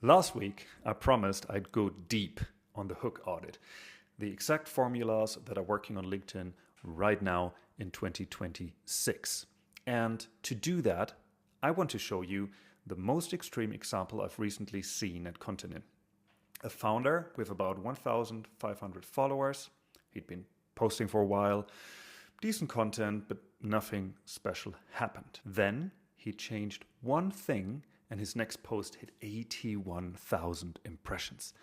Last week, I promised I'd go deep on the hook audit, the exact formulas that are working on LinkedIn right now in 2026. And to do that, I want to show you the most extreme example I've recently seen at Continent. A founder with about 1,500 followers. He'd been posting for a while, decent content, but nothing special happened. Then he changed one thing and his next post hit 81,000 impressions.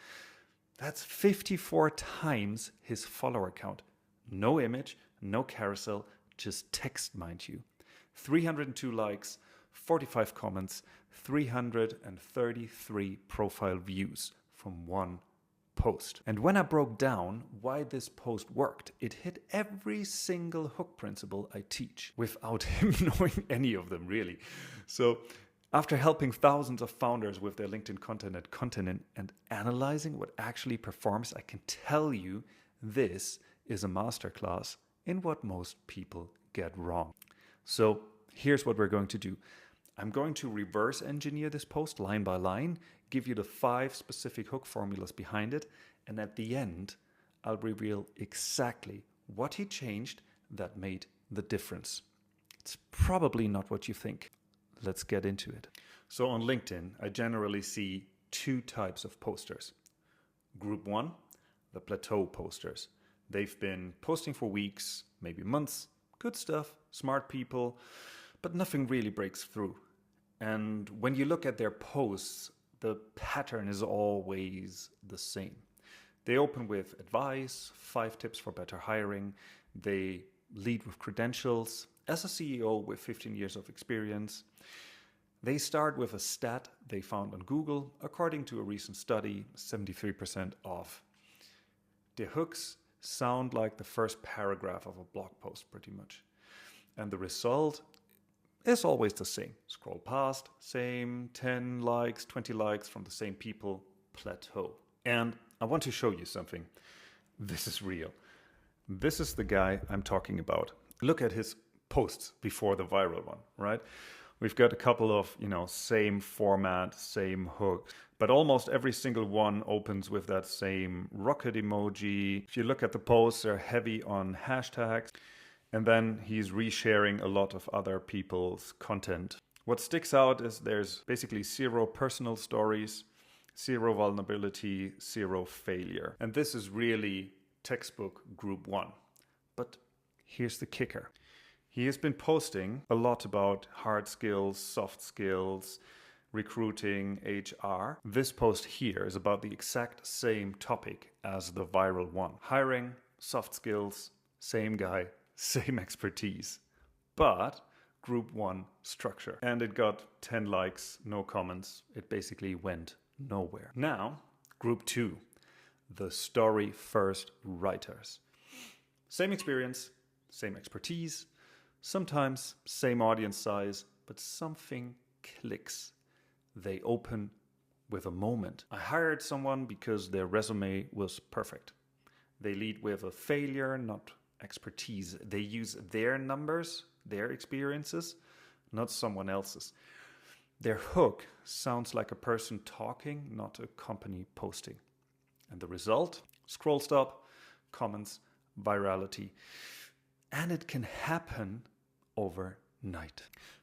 That's 54 times his follower count. No image, no carousel, just text, mind you. 302 likes, 45 comments, 333 profile views from one post. And when I broke down why this post worked, it hit every single hook principle I teach without him knowing any of them, really. So after helping thousands of founders with their LinkedIn content at Continent and analyzing what actually performs, I can tell you this is a masterclass in what most people get wrong. So here's what we're going to do. I'm going to reverse engineer this post line by line, give you the 5 specific hook formulas behind it, and at the end, I'll reveal exactly what he changed that made the difference. It's probably not what you think. Let's get into it. So on LinkedIn, I generally see 2 types of posters. Group 1, the plateau posters. They've been posting for weeks, maybe months, good stuff, smart people, but nothing really breaks through. And when you look at their posts, the pattern is always the same. They open with advice, 5 tips for better hiring. They lead with credentials. As a CEO with 15 years of experience, they start with a stat they found on Google. According to a recent study, 73% off. Their hooks sound like the first paragraph of a blog post, pretty much. And the result is always the same. Scroll past, same, 10 likes, 20 likes from the same people, plateau. And I want to show you something. This is real. This is the guy I'm talking about. Look at his posts before the viral one, right? We've got a couple of, same format, same hooks, but almost every single one opens with that same rocket emoji. If you look at the posts, they're heavy on hashtags. And then he's resharing a lot of other people's content. What sticks out is there's basically 0 personal stories, 0 vulnerability, 0 failure. And this is really textbook group 1. But here's the kicker. He has been posting a lot about hard skills, soft skills, recruiting, HR. This post here is about the exact same topic as the viral one. Hiring, soft skills, same guy, same expertise, but group 1 structure. And it got 10 likes, no comments. It basically went nowhere. Now, group 2, the story first writers. Same experience, same expertise, sometimes same audience size, but something clicks. They open with a moment. I hired someone because their resume was perfect. They lead with a failure, not expertise. They use their numbers, their experiences, not someone else's. Their hook sounds like a person talking, not a company posting. And the result? Scroll stop, comments, virality. And it can happen overnight.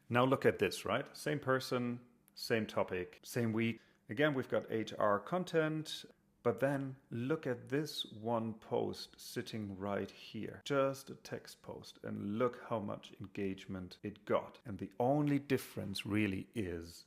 Now look at this, right? Same person, same topic, same week. Again, we've got HR content. But then look at this one post sitting right here. Just a text post, and look how much engagement it got. And the only difference really is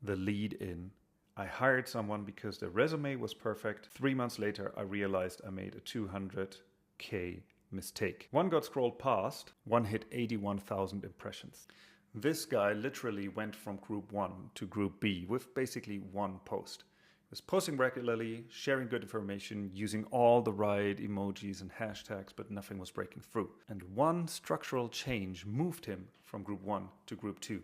the lead in. I hired someone because the resume was perfect. 3 months later, I realized I made a 200K mistake. One got scrolled past, one hit 81,000 impressions. This guy literally went from group 1 to group B with basically one post. Was posting regularly, sharing good information, using all the right emojis and hashtags, but nothing was breaking through. And one structural change moved him from group 1 to group 2.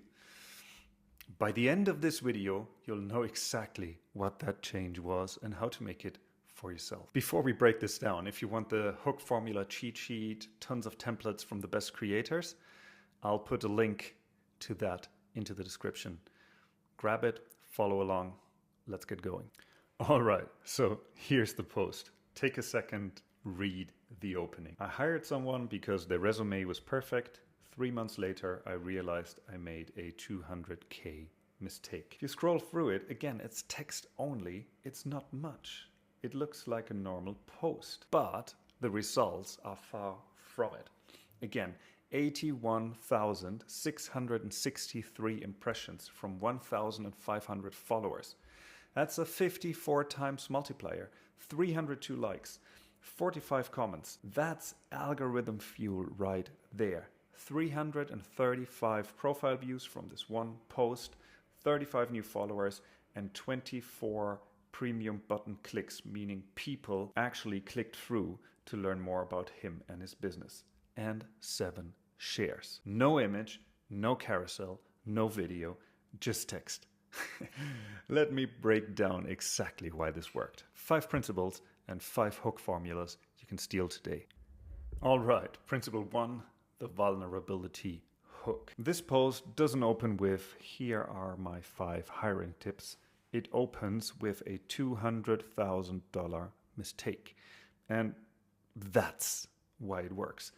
By the end of this video, you'll know exactly what that change was and how to make it for yourself. Before we break this down, if you want the hook formula cheat sheet, tons of templates from the best creators, I'll put a link to that into the description. Grab it, follow along. let's get going. All right, so here's the post. Take a second, read the opening. I hired someone because their resume was perfect. 3 months later, I realized I made a 200K mistake. If you scroll through it, again, it's text only. It's not much. It looks like a normal post, but the results are far from it. Again, 81,663 impressions from 1,500 followers. That's a 54 times multiplier, 302 likes, 45 comments. That's algorithm fuel right there. 335 profile views from this one post, 35 new followers, and 24 premium button clicks, meaning people actually clicked through to learn more about him and his business. And 7 shares. No image, no carousel, no video, just text. Let me break down exactly why this worked. 5 principles and 5 hook formulas you can steal today. All right, principle 1, the vulnerability hook. This post doesn't open with, here are my 5 hiring tips. It opens with a $200,000 mistake. And that's why it works.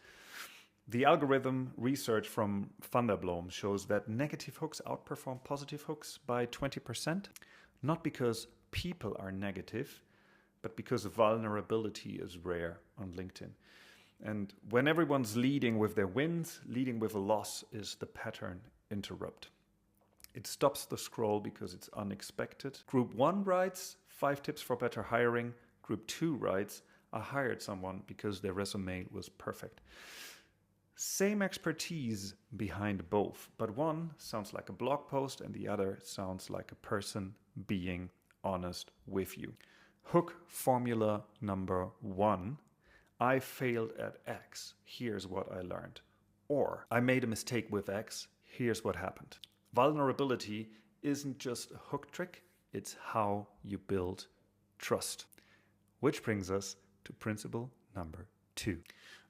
The algorithm research from Thunderbloom shows that negative hooks outperform positive hooks by 20%, not because people are negative, but because vulnerability is rare on LinkedIn. And when everyone's leading with their wins, leading with a loss is the pattern interrupt. It stops the scroll because it's unexpected. Group 1 writes 5 tips for better hiring. Group 2 writes, I hired someone because their resume was perfect. Same expertise behind both, but one sounds like a blog post and the other sounds like a person being honest with you. Hook formula number 1. I failed at X. Here's what I learned. Or I made a mistake with X. Here's what happened. Vulnerability isn't just a hook trick. It's how you build trust. Which brings us to principle number 2.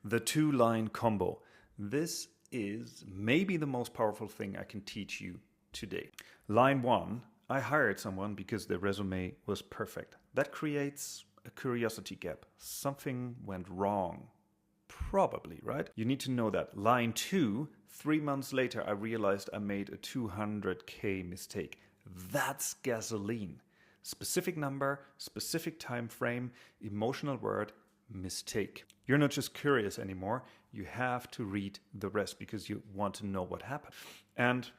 The 2-line combo. This is maybe the most powerful thing I can teach you today. Line 1, I hired someone because their resume was perfect. That creates a curiosity gap. Something went wrong. Probably, right? You need to know that. Line 2, 3 months later, I realized I made a 200K mistake. That's gasoline. Specific number, specific time frame, emotional word, mistake. You're not just curious anymore. You have to read the rest because you want to know what happened. And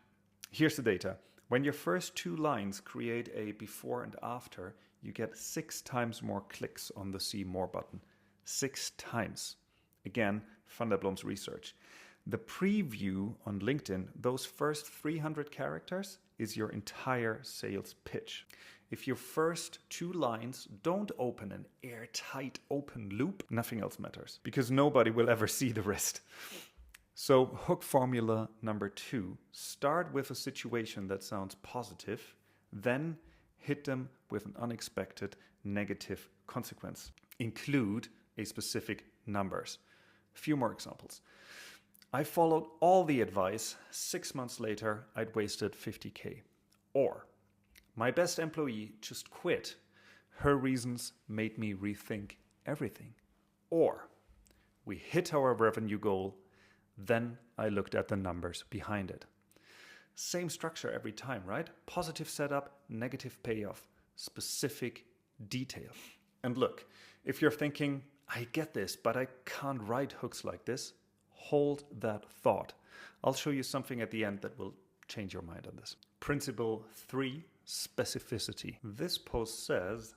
here's the data. When your first 2 lines create a before and after, you get 6 times more clicks on the See More button. 6 times. Again, Thunderbloom's research. The preview on LinkedIn, those first 300 characters, is your entire sales pitch. If your first 2 lines don't open an airtight open loop, nothing else matters because nobody will ever see the rest. So hook formula number 2, start with a situation that sounds positive, then hit them with an unexpected negative consequence. Include a specific numbers. A few more examples. I followed all the advice. 6 months later, I'd wasted 50K. Or, my best employee just quit. Her reasons made me rethink everything. Or, we hit our revenue goal. Then I looked at the numbers behind it. Same structure every time, right? Positive setup, negative payoff, specific detail. And look, if you're thinking, I get this, but I can't write hooks like this, hold that thought. I'll show you something at the end that will change your mind on this. Principle 3, specificity. This post says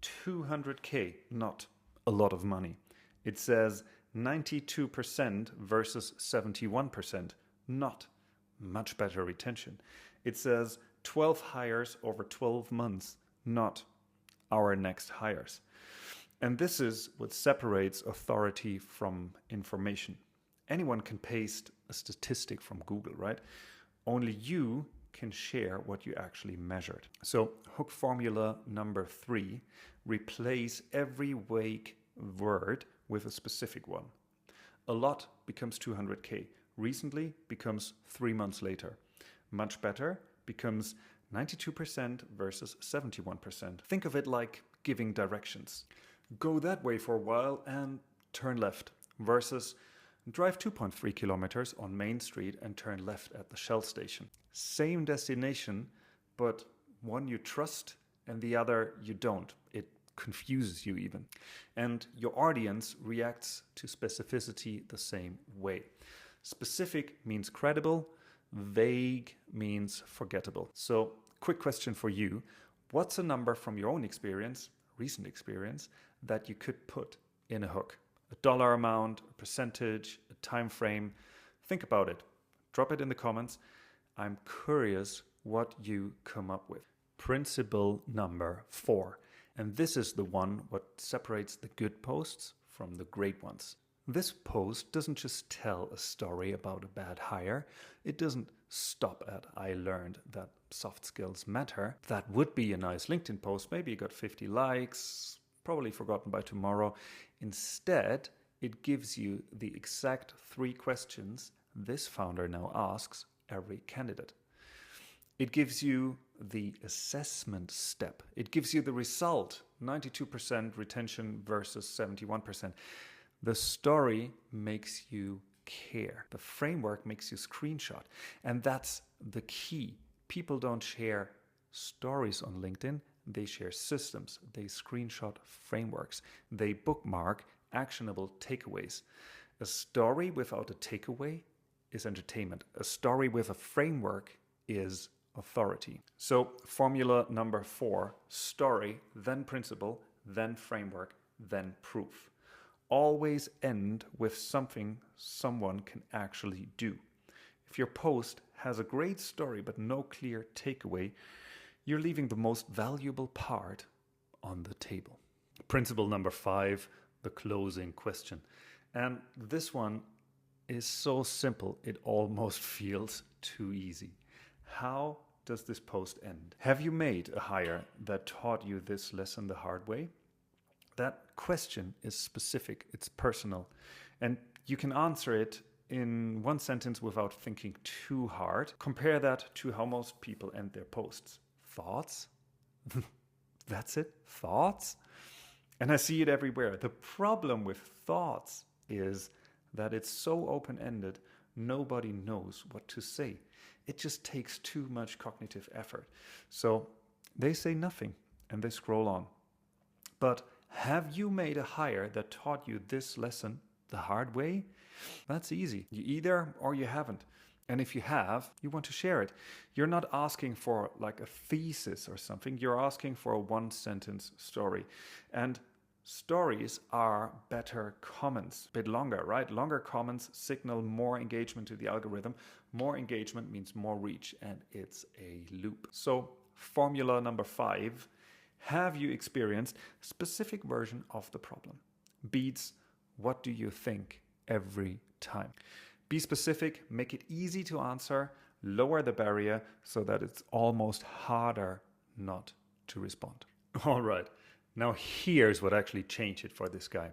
200K, not a lot of money. It says 92% versus 71%, not much better retention. It says 12 hires over 12 months, not our next hires. And this is what separates authority from information. Anyone can paste a statistic from Google, right? Only you can share what you actually measured. So hook formula number 3, replace every vague word with a specific one. A lot becomes 200K. Recently becomes 3 months later. Much better becomes 92% versus 71%. Think of it like giving directions. Go that way for a while and turn left versus drive 2.3 kilometers on Main Street and turn left at the Shell station. Same destination, but one you trust and the other you don't. It confuses you even. And your audience reacts to specificity the same way. Specific means credible, vague means forgettable. So, quick question for you. What's a number from your own experience, recent experience, that you could put in a hook? A dollar amount, a percentage, a time frame. Think about it. Drop it in the comments. I'm curious what you come up with. Principle number 4. And this is the one what separates the good posts from the great ones. This post doesn't just tell a story about a bad hire. It doesn't stop at I learned that soft skills matter. That would be a nice LinkedIn post. Maybe you got 50 likes, probably forgotten by tomorrow. Instead, it gives you the exact 3 questions this founder now asks every candidate. It gives you the assessment step. It gives you the result, 92% retention versus 71%. The story makes you care. The framework makes you screenshot. And that's the key. People don't share stories on LinkedIn. They share systems. They screenshot frameworks. They bookmark actionable takeaways. A story without a takeaway is entertainment. A story with a framework is authority. So formula number 4, story, then principle, then framework, then proof. Always end with something someone can actually do. If your post has a great story but no clear takeaway, you're leaving the most valuable part on the table. Principle number 5, the closing question. And this one is so simple, it almost feels too easy. How does this post end? Have you made a hire that taught you this lesson the hard way? That question is specific, it's personal, and you can answer it in one sentence without thinking too hard. Compare that to how most people end their posts. Thoughts? That's it? Thoughts? And I see it everywhere. The problem with thoughts is that it's so open-ended, nobody knows what to say. It just takes too much cognitive effort. So they say nothing and they scroll on. But have you made a hire that taught you this lesson the hard way? That's easy. You either or you haven't. And if you have, you want to share it. You're not asking for like a thesis or something. You're asking for a 1-sentence story. And stories are better comments. A bit longer, right? Longer comments signal more engagement to the algorithm. More engagement means more reach, and it's a loop. So formula number 5, have you experienced a specific version of the problem? Beats what do you think every time. Be specific, make it easy to answer, lower the barrier so that it's almost harder not to respond. All right, now here's what actually changed it for this guy.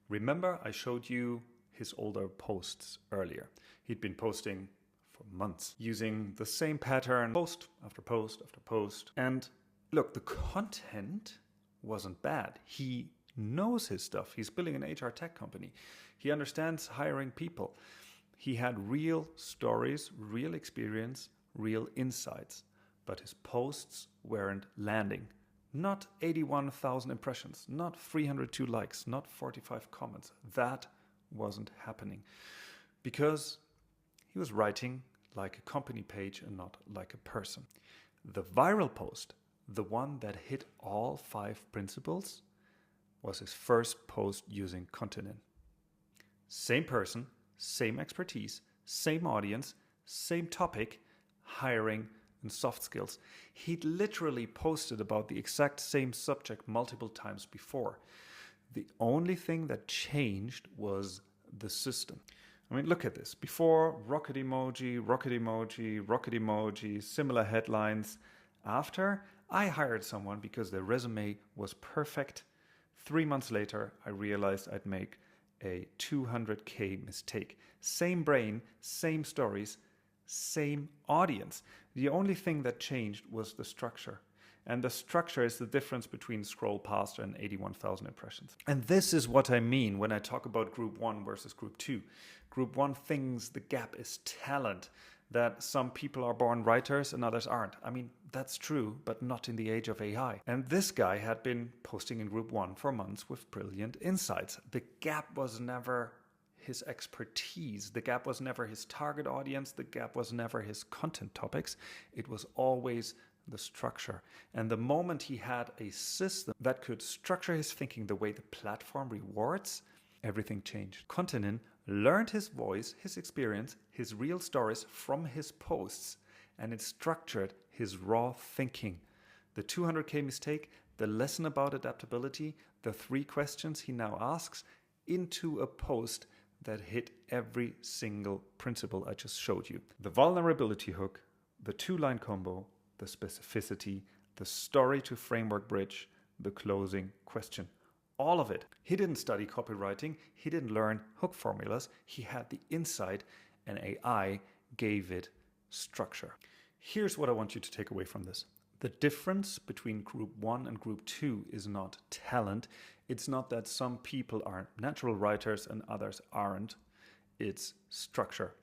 Remember, I showed you his older posts earlier. He'd been posting for months using the same pattern, post after post after post. And look, the content wasn't bad. He knows his stuff. He's building an HR tech company. He understands hiring people. He had real stories, real experience, real insights. But his posts weren't landing. Not 81,000 impressions, not 302 likes, not 45 comments. That wasn't happening. Because he was writing like a company page and not like a person. The viral post, the one that hit all 5 principles, was his first post using Continent. Same person, same expertise, same audience, same topic, hiring and soft skills. He'd literally posted about the exact same subject multiple times before. The only thing that changed was the system. I mean, look at this. Before, rocket emoji, rocket emoji, rocket emoji, similar headlines. After, I hired someone because their resume was perfect. 3 months later, I realized I'd make a 200K mistake. Same brain, same stories, same audience. The only thing that changed was the structure. And the structure is the difference between scroll past and 81,000 impressions. And this is what I mean when I talk about group 1 versus group 2. Group 1 thinks the gap is talent, that some people are born writers and others aren't. I mean, that's true, but not in the age of AI. And this guy had been posting in group 1 for months with brilliant insights. The gap was never his expertise. The gap was never his target audience. The gap was never his content topics. It was always the structure. And the moment he had a system that could structure his thinking the way the platform rewards, everything changed. Kontanin learned his voice, his experience, his real stories from his posts, and it structured his raw thinking. The 200K mistake, the lesson about adaptability, the 3 questions he now asks into a post that hit every single principle I just showed you. The vulnerability hook, the 2-line combo, the specificity, the story to framework bridge, the closing question. All of it. He didn't study copywriting. He didn't learn hook formulas. He had the insight, and AI gave it structure. Here's what I want you to take away from this. The difference between group 1 and group 2 is not talent. It's not that some people are natural writers and others aren't. It's structure.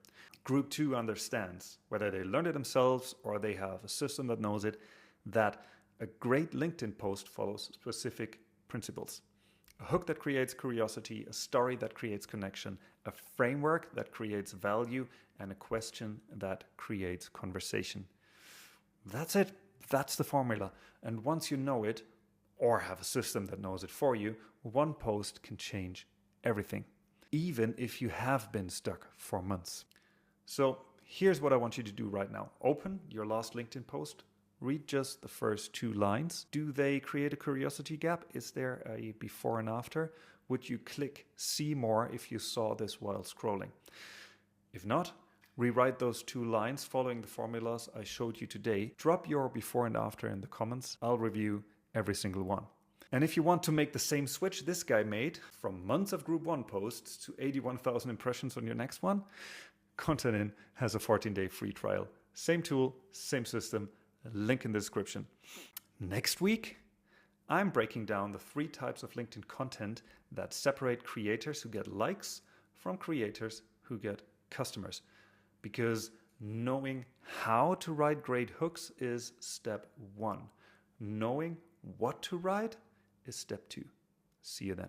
Group 2 understands, whether they learned it themselves or they have a system that knows it, that a great LinkedIn post follows specific principles. A hook that creates curiosity, a story that creates connection, a framework that creates value, and a question that creates conversation. That's it. That's the formula. And once you know it, or have a system that knows it for you, one post can change everything, even if you have been stuck for months. So here's what I want you to do right now. Open your last LinkedIn post. Read just the first 2 lines. Do they create a curiosity gap? Is there a before and after? Would you click see more if you saw this while scrolling? If not, rewrite those 2 lines following the formulas I showed you today. Drop your before and after in the comments. I'll review every single one. And if you want to make the same switch this guy made from months of group 1 posts to 81,000 impressions on your next one, Kontanin has a 14-day free trial. Same tool, same system, link in the description. Next week, I'm breaking down the 3 types of LinkedIn content that separate creators who get likes from creators who get customers. Because knowing how to write great hooks is step 1. Knowing what to write is step 2. See you then.